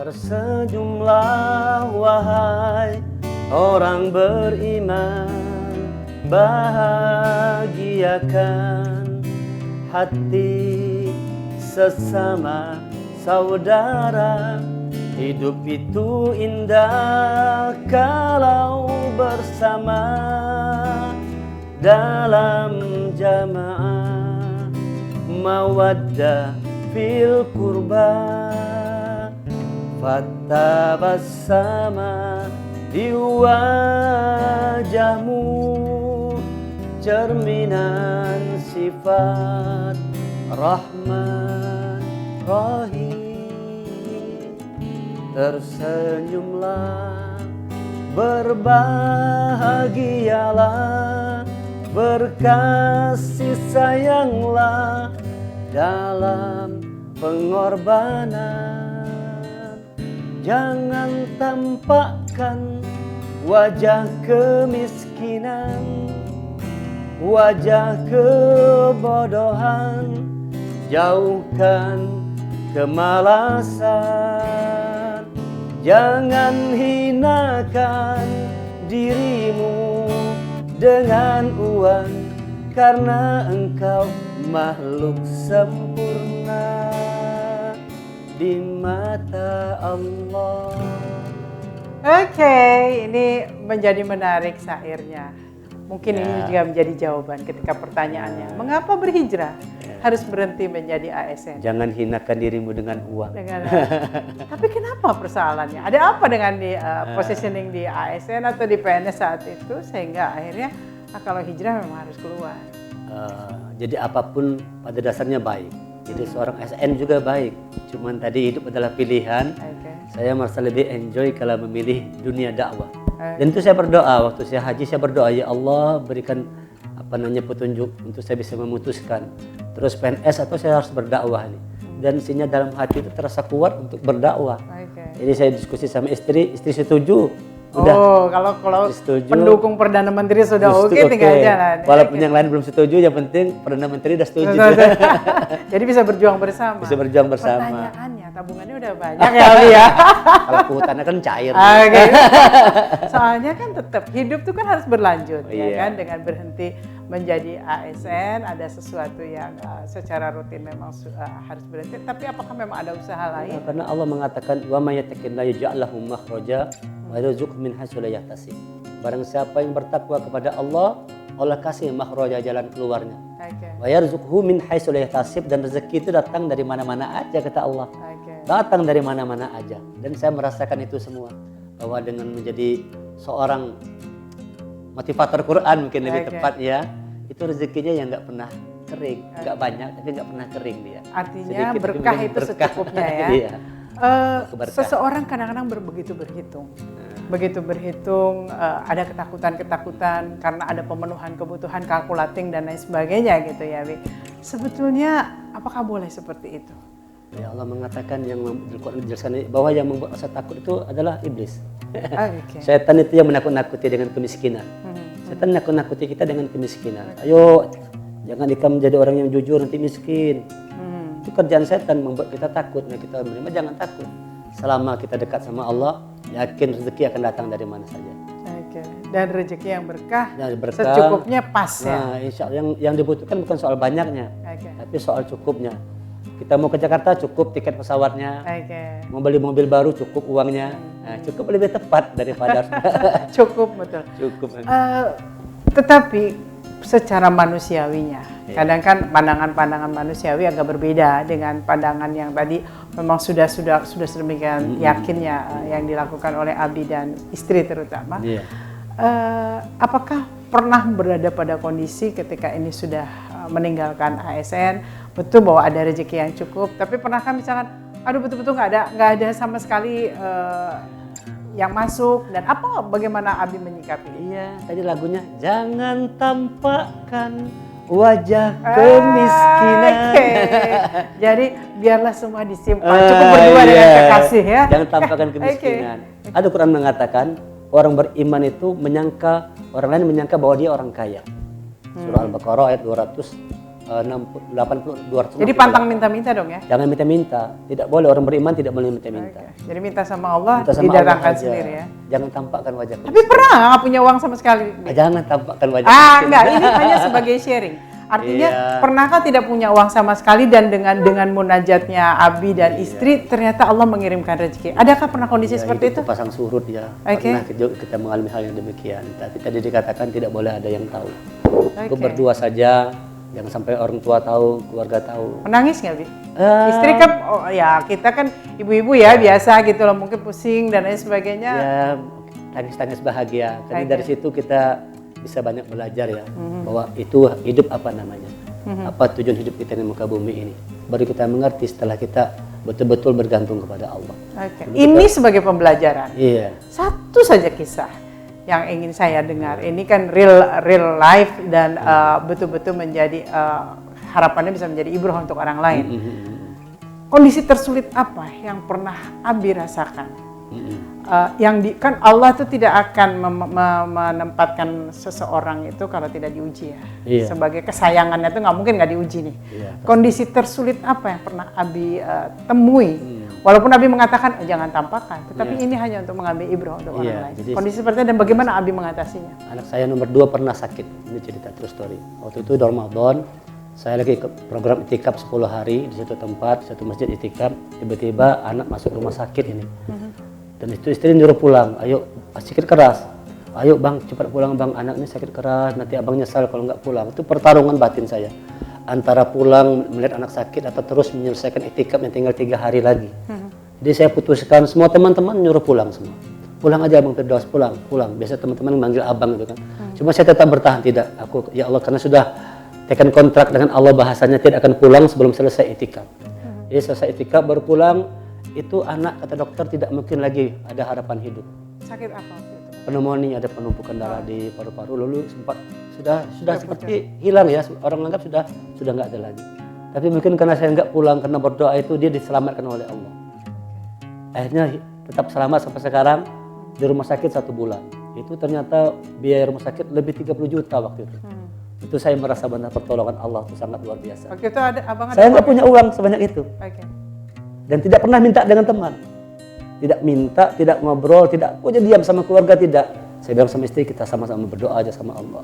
Tersenyumlah wahai orang beriman, bahagiakan hati sesama saudara. Hidup itu indah kalau bersama dalam jamaah, mawaddah fil qurba, fatabassama di wajahmu, cerminan sifat Rahman Rahim. Tersenyumlah, berbahagialah, berkasih sayanglah dalam pengorbanan. Jangan tampakkan wajah kemiskinan, wajah kebodohan, jauhkan kemalasan. Jangan hinakan dirimu dengan uang, karena engkau makhluk sempurna di mata Allah. Oke, ini menjadi menarik syairnya. Mungkin ini juga menjadi jawaban ketika pertanyaannya, mengapa berhijrah harus berhenti menjadi ASN? Jangan hinakan dirimu dengan uang. Tapi kenapa persoalannya? Ada apa dengan di positioning di ASN atau di PNS saat itu sehingga akhirnya kalau hijrah memang harus keluar? Jadi apapun pada dasarnya baik. Jadi seorang ASN juga baik. Cuman tadi hidup adalah pilihan. Saya merasa lebih enjoy kalau memilih dunia dakwah. Dan itu saya berdoa, waktu saya haji saya berdoa, ya Allah berikan petunjuk untuk saya bisa memutuskan terus PNS atau saya harus berdakwah nih. Dan isinya dalam hati itu terasa kuat untuk berdakwah. Jadi saya diskusi sama istri setuju. Udah. Kalau pendukung Perdana Menteri sudah oke, tinggal jalan. Walaupun yang lain belum setuju, yang penting Perdana Menteri udah setuju. Jadi bisa berjuang bersama. Bisa berjuang bersama. Pertanyaannya, tabungannya udah banyak ya Ali ya. Kalau kehutannya kan cair. Soalnya kan tetap hidup tuh kan harus berlanjut, ya kan, dengan berhenti menjadi ASN ada sesuatu yang secara rutin memang harus berhenti. Tapi apakah memang ada usaha lain? Karena Allah mengatakan wa may yattaqillaha yaj'al lahu makhraja wa yarzuqhu min haitsu la yahtasib. Barang siapa yang bertakwa kepada Allah, Allah kasih makhraja, jalan keluarnya. Wa yarzuqhu min haitsu la yahtasib, dan rezeki itu datang dari mana-mana aja kata Allah. Datang dari mana-mana aja. Dan saya merasakan itu semua, bahwa dengan menjadi seorang motivator Quran mungkin lebih tepat ya, itu rezekinya yang nggak pernah kering, nggak banyak tapi nggak pernah kering dia. Artinya sedikit berkah itu berkah. Secukupnya ya. Iya. Seseorang kadang-kadang begitu berhitung, ada ketakutan karena ada pemenuhan kebutuhan, kalkulating dan lain sebagainya gitu ya, Wi. Sebetulnya apakah boleh seperti itu? Ya Allah mengatakan, yang menjelaskan bahwa yang membuat rasa takut itu adalah iblis. Setan itu yang menakut-nakuti dengan kemiskinan. Setan menakut-nakuti kita dengan kemiskinan. Ayo, jangan kamu menjadi orang yang jujur nanti miskin. Itu kerjaan setan, membuat kita takut. Nah, kita menerima, jangan takut. Selama kita dekat sama Allah, yakin rezeki akan datang dari mana saja. Dan rezeki yang berkah, secukupnya pas ya. Nah, insya Allah yang dibutuhkan bukan soal banyaknya, tapi soal cukupnya. Kita mau ke Jakarta, cukup tiket pesawatnya. Mau beli mobil baru, cukup uangnya. Nah, cukup lebih tepat daripada cukup, betul. Cukup. Tetapi secara manusiawinya, kadang kan pandangan-pandangan manusiawi agak berbeda dengan pandangan yang tadi memang sudah sedemikian yakinnya yang dilakukan oleh Abi dan istri terutama. Apakah pernah berada pada kondisi ketika ini sudah meninggalkan ASN, betul bahwa ada rezeki yang cukup, tapi pernahkah misalkan, aduh betul-betul nggak ada sama sekali yang masuk, dan bagaimana Abi menyikapi? Iya, tadi lagunya jangan tampakkan wajah kemiskinan. Jadi biarlah semua disimpan, cukup berdua dengan kekasih ya. Jangan tampakkan kemiskinan. Ada Quran mengatakan orang beriman itu orang lain menyangka bahwa dia orang kaya. Surah Al-Baqarah ayat 200. 80, 200. Jadi pantang minta-minta dong ya? Jangan minta-minta. Tidak boleh, orang beriman tidak boleh minta-minta. Jadi minta sama Allah, Minta sama didatangkan Allah aja. sendiri ya? Jangan tampakkan wajah. Tapi pernah nggak punya uang sama sekali? Jangan tampakkan wajah. Enggak, ini hanya sebagai sharing. Artinya Iya. pernahkah tidak punya uang sama sekali dan dengan munajatnya Abi dan istri ternyata Allah mengirimkan rezeki. Adakah pernah kondisi seperti itu? Pasang surut ya. Oke. Pernah kita mengalami hal yang demikian. Tapi tadi dikatakan tidak boleh ada yang tahu. Oke. Cukup berdua saja. Jangan sampai orang tua tahu, keluarga tahu. Menangis nggak, Bi? Istri kan, oh ya kita kan ibu-ibu ya biasa gitu loh, mungkin pusing dan lain sebagainya. Ya, tangis-tangis bahagia. Jadi dari situ kita bisa banyak belajar ya, bahwa itu hidup apa namanya, apa tujuan hidup kita di muka bumi ini. Baru kita mengerti setelah kita betul-betul bergantung kepada Allah. Oke. Ini sebagai pembelajaran. Iya. Satu saja kisah yang ingin saya dengar. Ini kan real life dan betul-betul menjadi harapannya bisa menjadi ibrah untuk orang lain. Kondisi tersulit apa yang pernah Abi rasakan? Kan Allah itu tidak akan menempatkan seseorang itu kalau tidak diuji ya. Iya. Sebagai kesayangannya itu nggak mungkin nggak diuji nih. Iya, Kondisi tersulit apa yang pernah Abi temui? Walaupun Abi mengatakan jangan tampakkan, tetapi ini hanya untuk mengambil ibrah untuk orang lain. Jadi Kondisi seperti itu dan bagaimana Abi mengatasinya? anak saya nomor 2 pernah sakit. Ini cerita true story. Waktu itu Ramadan, saya lagi ke program itikaf 10 hari di satu tempat, di satu masjid itikaf. Tiba-tiba anak masuk rumah sakit ini. Dan itu istri nyuruh pulang, ayo sakit keras, ayo bang cepat pulang bang, anak ini sakit keras, nanti abang nyesal kalau nggak pulang. Itu pertarungan batin saya, antara pulang melihat anak sakit atau terus menyelesaikan itikaf yang tinggal 3 hari lagi. Jadi saya putuskan, semua teman-teman nyuruh pulang semua. Pulang aja Bang Firdaus, pulang. Biasa teman-teman manggil abang gitu kan. Cuma saya tetap bertahan, tidak. Aku, ya Allah, karena sudah tekan kontrak dengan Allah, bahasanya tidak akan pulang sebelum selesai itikaf. Jadi selesai itikaf baru pulang. Itu anak kata dokter tidak mungkin lagi ada harapan hidup. Sakit apa waktu itu? Pneumonia, ada penumpukan darah di paru-paru, lalu sempat sudah seperti hilang ya, orang anggap sudah nggak ada lagi. Tapi mungkin karena saya nggak pulang, karena berdoa itu dia diselamatkan oleh Allah. Akhirnya tetap selamat sampai sekarang di rumah sakit 1 bulan. Itu ternyata biaya rumah sakit lebih 30 juta waktu itu. Itu saya merasa benar pertolongan Allah itu sangat luar biasa. Waktu itu abang ada saya nggak punya uang sebanyak itu. Oke. Dan tidak pernah minta dengan teman, tidak minta, tidak ngobrol, tidak punya diam sama keluarga, tidak. Saya bilang sama istri, kita sama-sama berdoa aja sama Allah,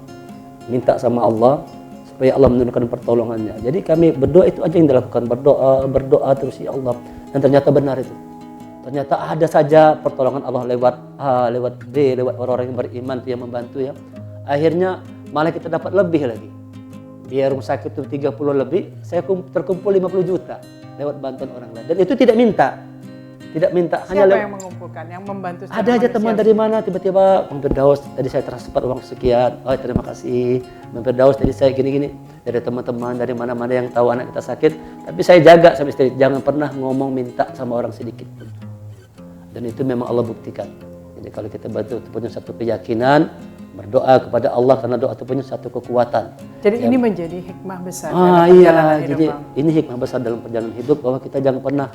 minta sama Allah supaya Allah menurunkan pertolongannya. Jadi kami berdoa, itu aja yang dilakukan, berdoa terus ya Allah. Dan ternyata benar itu, ternyata ada saja pertolongan Allah lewat A, lewat B, lewat orang-orang yang beriman itu yang membantu ya. Akhirnya malah kita dapat lebih lagi. Biaya rumah sakit itu 30 lebih, saya terkumpul 50 juta. Lewat bantuan orang lain, dan itu tidak minta, Siapa hanya yang mengumpulkan, yang membantu? ada aja teman dari mana, tiba-tiba Bang Firdaus tadi saya transfer uang sekian, oh terima kasih Bang Firdaus, tadi saya gini-gini, dari teman-teman dari mana-mana yang tahu anak kita sakit, tapi saya jaga sama istri, jangan pernah ngomong minta sama orang sedikit pun. Dan itu memang Allah buktikan. Jadi kalau kita punya satu keyakinan, berdoa kepada Allah, karena doa itu punya satu kekuatan. Jadi ini menjadi hikmah besar Iya, dalam perjalanan hidup, jadi Bang. ini hikmah besar dalam perjalanan hidup, bahwa kita jangan pernah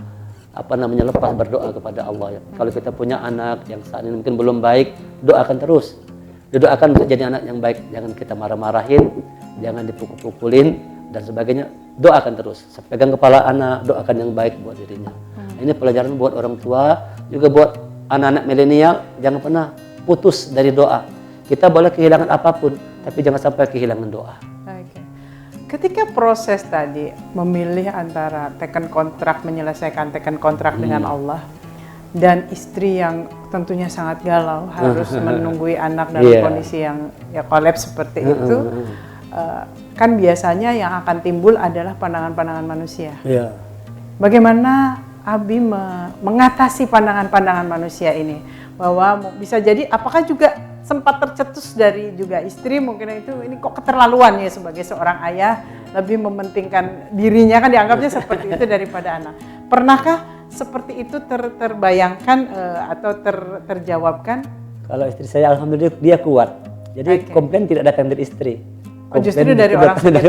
lepas berdoa kepada Allah ya. Kalau kita punya anak yang saat ini mungkin belum baik, doakan terus. Doakan untuk jadi anak yang baik, jangan kita marah-marahin, jangan dipukul-pukulin dan sebagainya. Doakan terus. Pegang kepala anak, doakan yang baik buat dirinya. Ini pelajaran buat orang tua, juga buat anak-anak milenial, jangan pernah putus dari doa. Kita boleh kehilangan apapun, tapi jangan sampai kehilangan doa. Oke. Ketika proses tadi memilih antara menyelesaikan tekan kontrak dengan Allah dan istri yang tentunya sangat galau, harus menunggui anak dalam kondisi yang ya kolaps seperti itu, kan biasanya yang akan timbul adalah pandangan-pandangan manusia. Bagaimana Abi mengatasi pandangan-pandangan manusia ini? Bahwa bisa jadi apakah juga sempat tercetus dari juga istri, mungkin itu ini kok keterlaluan ya sebagai seorang ayah, lebih mementingkan dirinya, kan dianggapnya seperti itu daripada anak. Pernahkah seperti itu terbayangkan atau terjawabkan? Kalau istri saya alhamdulillah dia kuat. Jadi komplain tidak datang dari istri. Justru dari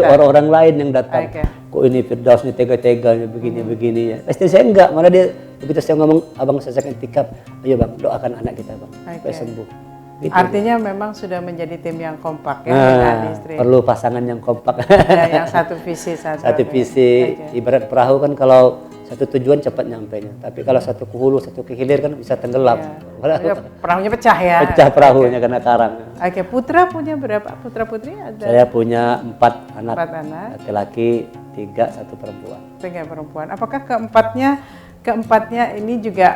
orang lain yang datang. Kok ini Firdaus ini tega-teganya begini-begini ya. Istri saya enggak, malah dia begitu saya ngomong, abang saya sakit itikaf, ayo bang doakan anak kita bang supaya sembuh. Gitu. Artinya memang sudah menjadi tim yang kompak ya, Nah, perlu pasangan yang kompak. Ya, yang satu visi Satu visi. Ibarat perahu kan kalau satu tujuan cepat nyampainya. Tapi kalau satu ke hulu, satu ke hilir kan bisa tenggelam. Ya. Perahunya pecah ya. Pecah perahunya karena karang. Oke, putra punya berapa? Putra putri ada? Saya punya 4 anak. 4 anak. Laki-laki 3, 1 perempuan. 3 perempuan. Apakah keempatnya ini juga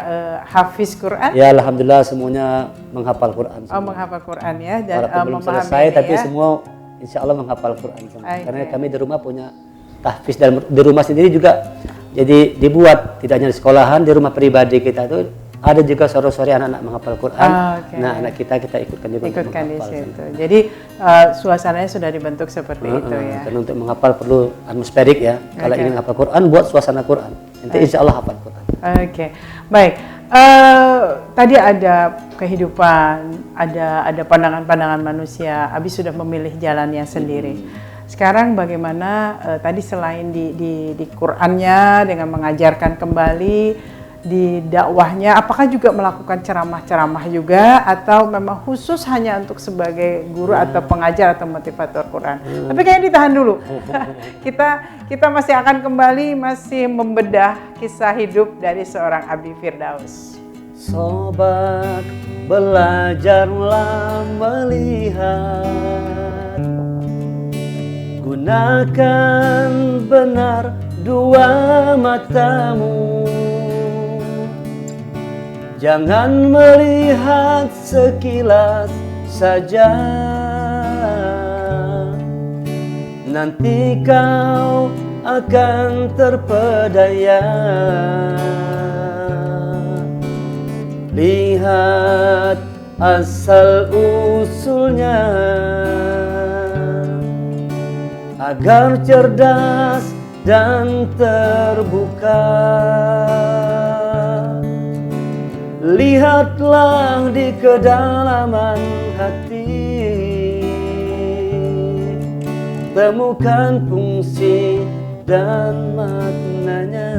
hafiz Quran? Ya, alhamdulillah semuanya menghafal Quran. Oh, menghafal Quran ya, dan walaupun belum selesai tapi semua insya Allah menghafal Quran semua. Karena kami di rumah punya tahfiz, dan di rumah sendiri juga jadi dibuat, tidak hanya di sekolahan, di rumah pribadi kita tuh ada juga sore-sore anak-anak menghafal Quran. Nah, anak kita ikutkan juga. Ikutkan di situ. Jadi suasananya sudah dibentuk seperti itu ya. Dan untuk menghafal perlu atmosferik ya. Kalau ingin menghafal Quran, buat suasana Quran. Nanti insya Allah hafal Quran. Oke, baik. Tadi ada kehidupan, ada pandangan-pandangan manusia. Abi sudah memilih jalannya sendiri. Sekarang bagaimana tadi selain di Qur'annya dengan mengajarkan kembali, di dakwahnya, apakah juga melakukan ceramah-ceramah juga atau memang khusus hanya untuk sebagai guru atau pengajar atau motivator Quran? Tapi kayaknya ditahan dulu. kita masih akan kembali, masih membedah kisah hidup dari seorang Abi Firdaus. Sobat, belajarlah melihat, gunakan benar 2 matamu. Jangan melihat sekilas saja, nanti kau akan terpedaya. Lihat asal usulnya, agar cerdas dan terbuka. Lihatlah di kedalaman hati, temukan fungsi dan maknanya.